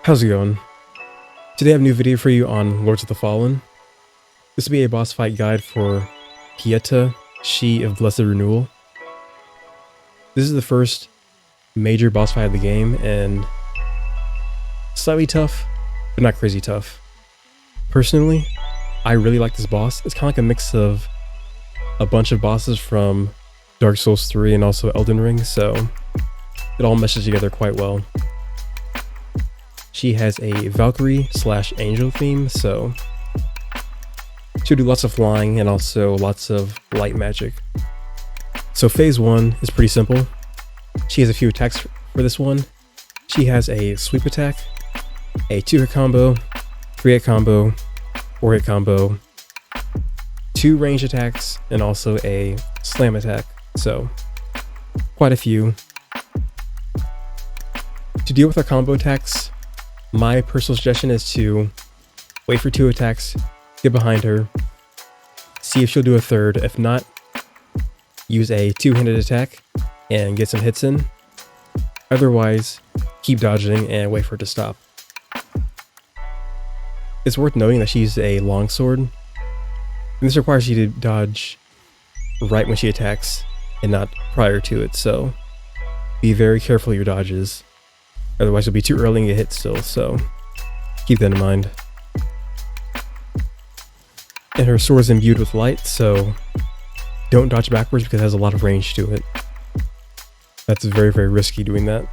How's it going? Today I have a new video for you on Lords of the Fallen. This will be a boss fight guide for Pieta, She of Blessed Renewal. This is the first major boss fight of the game and slightly tough, but not crazy tough. Personally, I really like this boss. It's kind of like a mix of a bunch of bosses from Dark Souls 3 and also Elden Ring, so it all meshes together quite well. She has a Valkyrie/Angel theme, so she'll do lots of flying and also lots of light magic. So phase 1 is pretty simple. She has a few attacks for this one. She has a sweep attack, a 2-hit combo, 3-hit combo, 4-hit combo, 2 range attacks, and also a slam attack. So quite a few. To deal with her combo attacks, my personal suggestion is to wait for 2 attacks, get behind her, see if she'll do a third. If not, use a 2-handed attack and get some hits in. Otherwise, keep dodging and wait for it to stop. It's worth noting that she uses a longsword, and this requires you to dodge right when she attacks and not prior to it, so be very careful of your dodges. Otherwise you'll be too early and get hit still, so keep that in mind. And her sword is imbued with light, so don't dodge backwards because it has a lot of range to it. That's very, very risky doing that.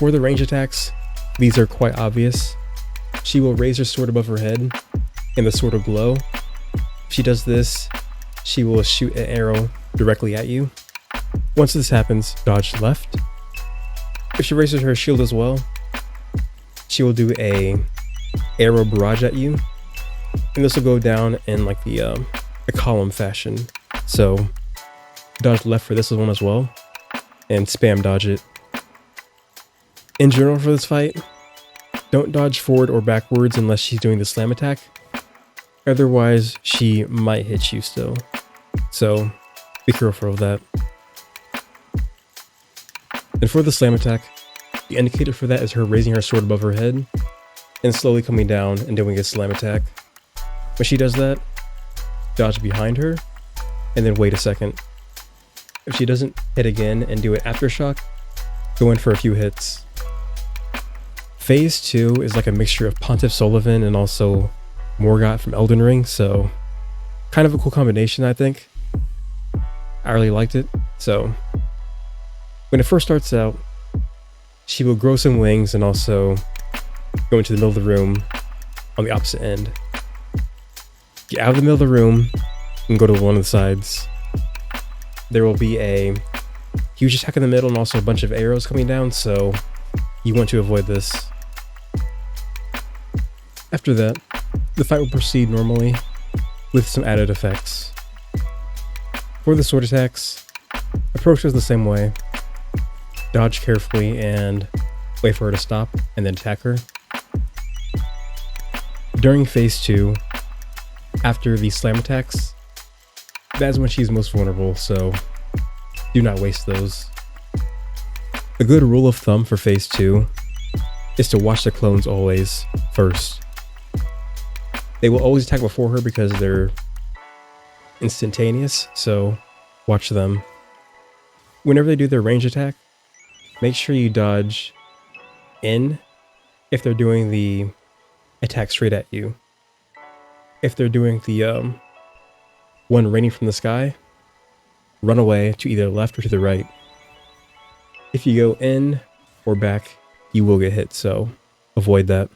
For the range attacks, these are quite obvious. She will raise her sword above her head and the sword will glow. If she does this, she will shoot an arrow directly at you. Once this happens, dodge left. If she raises her shield as well, she will do a arrow barrage at you, and this will go down in like a column fashion. So dodge left for this one as well, and spam dodge it. In general for this fight, don't dodge forward or backwards unless she's doing the slam attack. Otherwise, she might hit you still. So be careful of that. And for the slam attack, the indicator for that is her raising her sword above her head and slowly coming down and doing a slam attack. When she does that, dodge behind her and then wait a second. If she doesn't hit again and do an aftershock, go in for a few hits. Phase 2 is like a mixture of Pontiff Sullivan and also Morgott from Elden Ring, so kind of a cool combination, I think. I really liked it. So when it first starts out, she will grow some wings and also go into the middle of the room on the opposite end. Get out of the middle of the room and go to one of the sides. There will be a huge attack in the middle and also a bunch of arrows coming down, so you want to avoid this. After that, the fight will proceed normally with some added effects. For the sword attacks, approach us the same way. Dodge carefully and wait for her to stop and then attack her. During phase 2, after the slam attacks, that's when she's most vulnerable, so do not waste those. A good rule of thumb for phase 2 is to watch the clones always first. They will always attack before her because they're instantaneous, so watch them. Whenever they do their range attack, make sure you dodge in if they're doing the attack straight at you. If they're doing the one raining from the sky, run away to either the left or to the right. If you go in or back, you will get hit, so avoid that.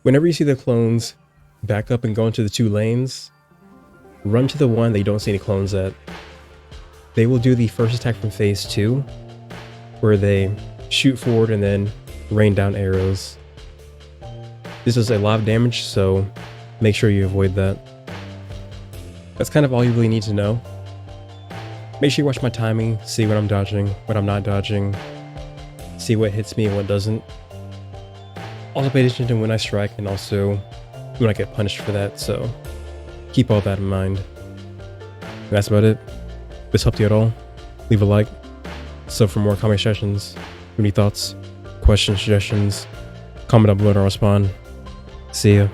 Whenever you see the clones back up and go into the 2 lanes, run to the one that you don't see any clones at. They will do the first attack from phase 2, where they shoot forward and then rain down arrows. This does a lot of damage, so make sure you avoid that. That's kind of all you really need to know. Make sure you watch my timing, see when I'm dodging, when I'm not dodging, see what hits me and what doesn't. Also pay attention to when I strike and also when I get punished for that, so keep all that in mind. And that's about it. If this helped you at all, leave a like, sub for more comment sessions. Any thoughts, questions, suggestions, comment down below and I'll respond. See ya.